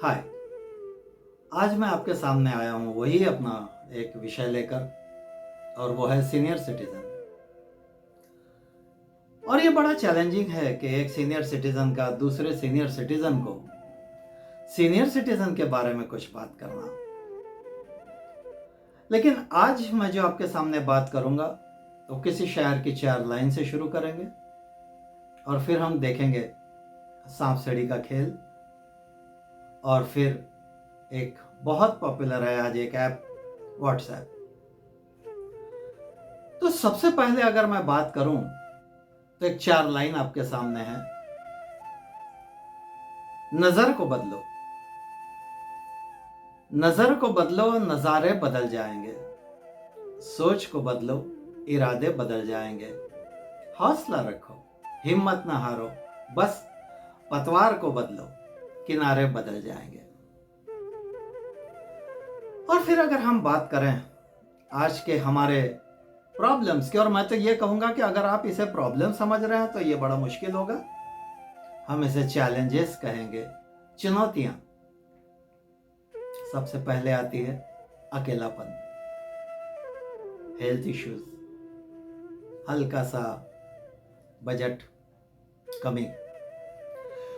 हाय। आज मैं आपके सामने आया हूँ वही अपना एक विषय लेकर, और वो है सीनियर सिटीजन। और ये बड़ा चैलेंजिंग है कि एक सीनियर सिटीजन का दूसरे सीनियर सिटीजन को सीनियर सिटीजन के बारे में कुछ बात करना। लेकिन आज मैं जो आपके सामने बात करूंगा तो किसी शायर की 4 लाइन से शुरू करेंगे और फिर हम देखेंगे सांप सीढ़ी का खेल। और फिर एक बहुत पॉपुलर है आज एक ऐप, व्हाट्सएप। तो सबसे पहले अगर मैं बात करूं तो एक 4 लाइन आपके सामने है। नजर को बदलो, नजर को बदलो, नजारे बदल जाएंगे। सोच को बदलो, इरादे बदल जाएंगे। हौसला रखो, हिम्मत ना हारो, बस पतवार को बदलो, किनारे बदल जाएंगे। और फिर अगर हम बात करें आज के हमारे प्रॉब्लम्स की, और मैं तो ये कहूंगा कि अगर आप इसे प्रॉब्लम समझ रहे हैं तो ये बड़ा मुश्किल होगा। हम इसे चैलेंजेस कहेंगे, चुनौतियां। सबसे पहले आती है अकेलापन, हेल्थ इश्यूज, हल्का सा बजट कमी।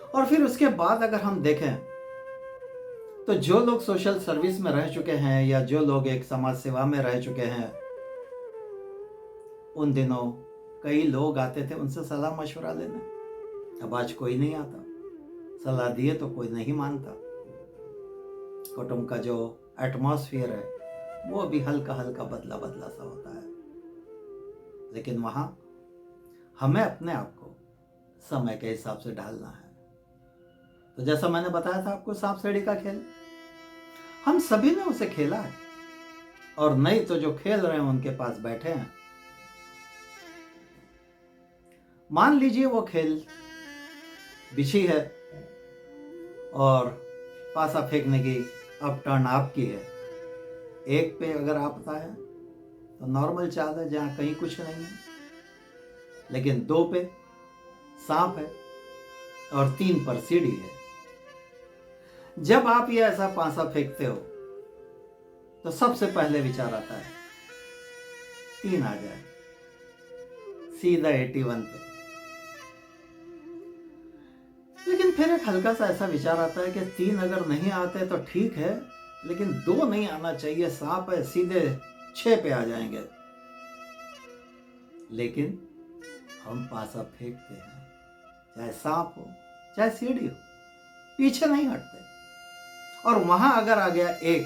और फिर उसके बाद अगर हम देखें तो जो लोग सोशल सर्विस में रह चुके हैं या जो लोग एक समाज सेवा में रह चुके हैं, उन दिनों कई लोग आते थे उनसे सलाह मशवरा लेने। अब आज कोई नहीं आता, सलाह दिए तो कोई नहीं मानता। कुटुंब का जो एटमॉस्फेयर है वो भी हल्का हल्का बदला बदला सा होता है। लेकिन वहां हमें अपने आप को समय के हिसाब से ढालना है। तो जैसा मैंने बताया था आपको, सांप सीढ़ी का खेल, हम सभी ने उसे खेला है। और नहीं तो जो खेल रहे हैं उनके पास बैठे हैं। मान लीजिए वो खेल बिछी है और पासा फेंकने की अब टर्न आपकी है। एक पे अगर आपता है तो नॉर्मल चाल है जहां कहीं कुछ नहीं है। लेकिन 2 पे सांप है और 3 पर सीढ़ी है। जब आप ये ऐसा पासा फेंकते हो तो सबसे पहले विचार आता है 3 आ जाए, सीधा 81 पे। लेकिन फिर एक हल्का सा ऐसा विचार आता है कि 3 अगर नहीं आते तो ठीक है, लेकिन 2 नहीं आना चाहिए, सांप है, सीधे 6 पे आ जाएंगे। लेकिन हम पासा फेंकते हैं, चाहे सांप हो चाहे सीढ़ी हो, पीछे नहीं हटते। और वहां अगर आ गया 1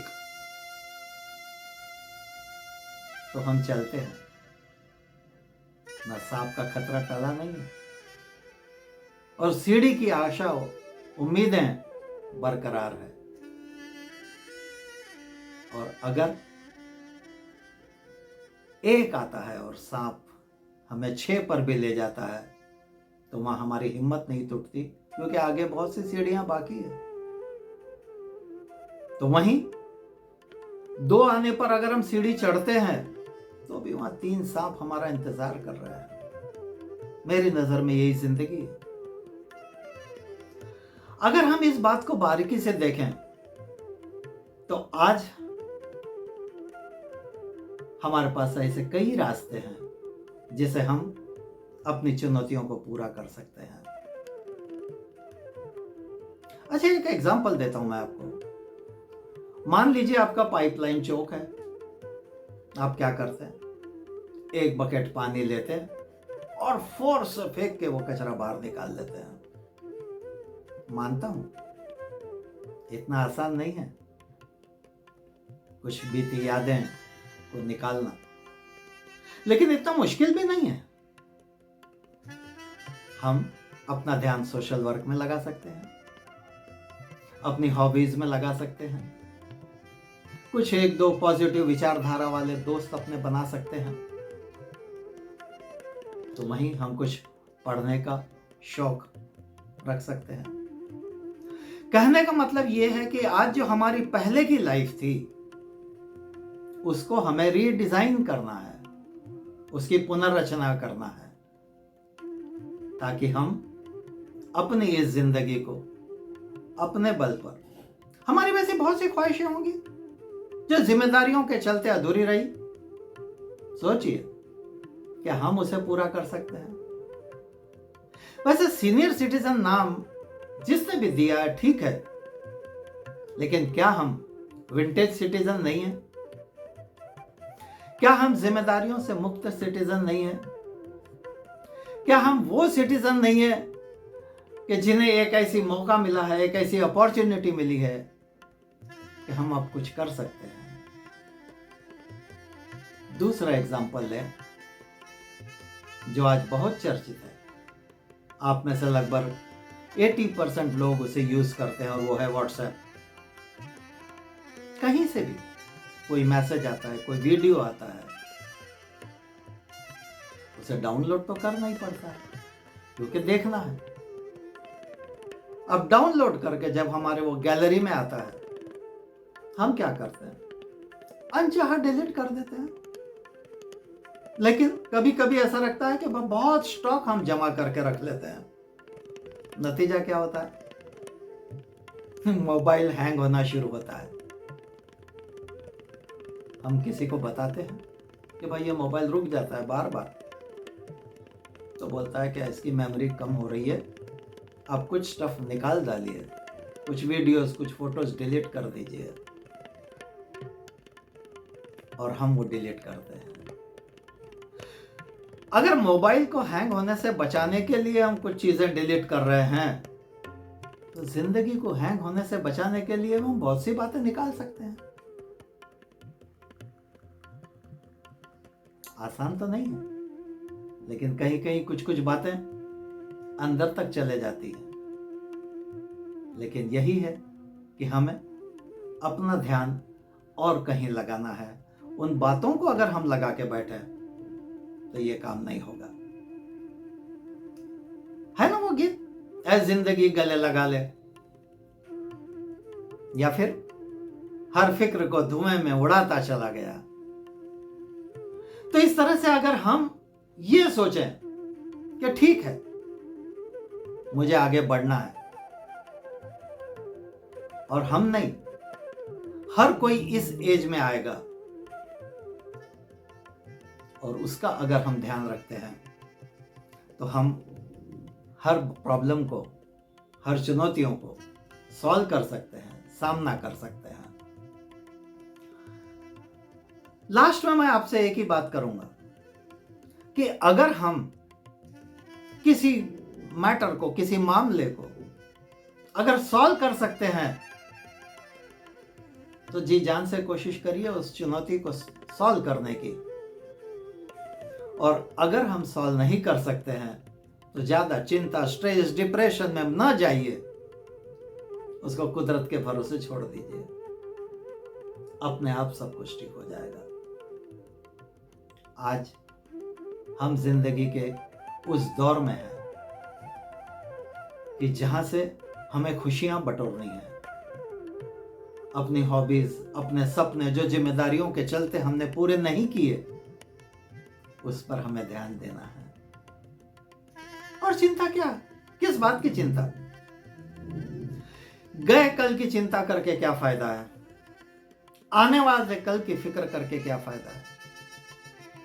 तो हम चलते हैं। ना सांप का खतरा टला नहीं है और सीढ़ी की आशा उम्मीदें बरकरार है। और अगर 1 आता है और सांप हमें 6 पर भी ले जाता है तो वहां हमारी हिम्मत नहीं टूटती, क्योंकि आगे बहुत सी सीढ़ियां बाकी है। तो वहीं 2 आने पर अगर हम सीढ़ी चढ़ते हैं तो भी वहां 3 सांप हमारा इंतजार कर रहे हैं। मेरी नजर में यही जिंदगी है। अगर हम इस बात को बारीकी से देखें तो आज हमारे पास ऐसे कई रास्ते हैं जिसे हम अपनी चुनौतियों को पूरा कर सकते हैं। अच्छा, एक एग्जांपल देता हूं मैं आपको। मान लीजिए आपका पाइपलाइन चौक है। आप क्या करते हैं? 1 बकेट पानी लेते हैं और फोर्स से फेंक के वो कचरा बाहर निकाल लेते हैं। मानता हूं इतना आसान नहीं है कुछ बीती यादें को निकालना, लेकिन इतना मुश्किल भी नहीं है। हम अपना ध्यान सोशल वर्क में लगा सकते हैं, अपनी हॉबीज में लगा सकते हैं, कुछ 1-2 पॉजिटिव विचारधारा वाले दोस्त अपने बना सकते हैं। तो वहीं हम कुछ पढ़ने का शौक रख सकते हैं। कहने का मतलब यह है कि आज जो हमारी पहले की लाइफ थी उसको हमें रीडिजाइन करना है, उसकी पुनर्रचना करना है, ताकि हम अपनी इस जिंदगी को अपने बल पर, हमारी वैसी बहुत सी ख्वाहिशें होंगी जो जिम्मेदारियों के चलते अधूरी रही। सोचिए, क्या हम उसे पूरा कर सकते हैं? वैसे सीनियर सिटीजन नाम जिसने भी दिया है ठीक है, लेकिन क्या हम विंटेज सिटीजन नहीं है? क्या हम जिम्मेदारियों से मुक्त सिटीजन नहीं है? क्या हम वो सिटीजन नहीं है कि जिन्हें एक ऐसी मौका मिला है, एक ऐसी अपॉर्चुनिटी मिली है कि हम अब कुछ कर सकते हैं? दूसरा एग्जाम्पल लें जो आज बहुत चर्चित है, आप में से लगभग 80% लोग उसे यूज करते हैं, और वो है व्हाट्सएप। कहीं से भी कोई मैसेज आता है, कोई वीडियो आता है, उसे डाउनलोड तो करना ही पड़ता है क्योंकि देखना है। अब डाउनलोड करके जब हमारे वो गैलरी में आता है, हम क्या करते हैं? अनचाहा डिलीट कर देते हैं। लेकिन कभी कभी ऐसा लगता है कि बहुत स्टॉक हम जमा करके रख लेते हैं। नतीजा क्या होता है? मोबाइल हैंग होना शुरू होता है। हम किसी को बताते हैं कि भाई ये मोबाइल रुक जाता है बार बार, तो बोलता है कि इसकी मेमोरी कम हो रही है, आप कुछ स्टफ निकाल डालिए, कुछ वीडियोस, कुछ फोटोज डिलीट कर दीजिए, और हम वो डिलीट करते हैं। अगर मोबाइल को हैंग होने से बचाने के लिए हम कुछ चीजें डिलीट कर रहे हैं, तो जिंदगी को हैंग होने से बचाने के लिए हम बहुत सी बातें निकाल सकते हैं। आसान तो नहीं है, लेकिन कहीं कहीं कुछ कुछ बातें अंदर तक चले जाती है। लेकिन यही है कि हमें अपना ध्यान और कहीं लगाना है। उन बातों को अगर हम लगा के बैठे तो ये काम नहीं होगा। है ना वो गीत, ऐ जिंदगी गले लगा ले, या फिर हर फिक्र को धुएं में उड़ाता चला गया। तो इस तरह से अगर हम ये सोचें कि ठीक है, मुझे आगे बढ़ना है, और हम नहीं, हर कोई इस एज में आएगा, और उसका अगर हम ध्यान रखते हैं तो हम हर प्रॉब्लम को, हर चुनौतियों को सॉल्व कर सकते हैं, सामना कर सकते हैं। लास्ट में मैं आपसे एक ही बात करूंगा कि अगर हम किसी मैटर को, किसी मामले को अगर सॉल्व कर सकते हैं, तो जी जान से कोशिश करिए उस चुनौती को सॉल्व करने की। और अगर हम सॉल्व नहीं कर सकते हैं तो ज्यादा चिंता, स्ट्रेस, डिप्रेशन में ना जाइए, उसको कुदरत के भरोसे छोड़ दीजिए, अपने आप सब कुछ ठीक हो जाएगा। आज हम जिंदगी के उस दौर में हैं कि जहां से हमें खुशियां बटोरनी है। अपनी हॉबीज, अपने सपने जो जिम्मेदारियों के चलते हमने पूरे नहीं किए, उस पर हमें ध्यान देना है। और चिंता क्या? किस बात की चिंता? गए कल की चिंता करके क्या फायदा है? आने वाले कल की फिक्र करके क्या फायदा है?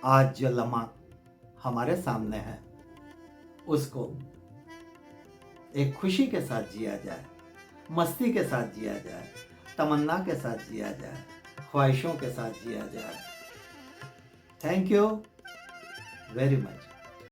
आज जो लम्हा हमारे सामने है, उसको एक खुशी के साथ जिया जाए, मस्ती के साथ जिया जाए, तमन्ना के साथ जिया जाए, ख्वाहिशों के साथ जिया जाए। Thank you very much.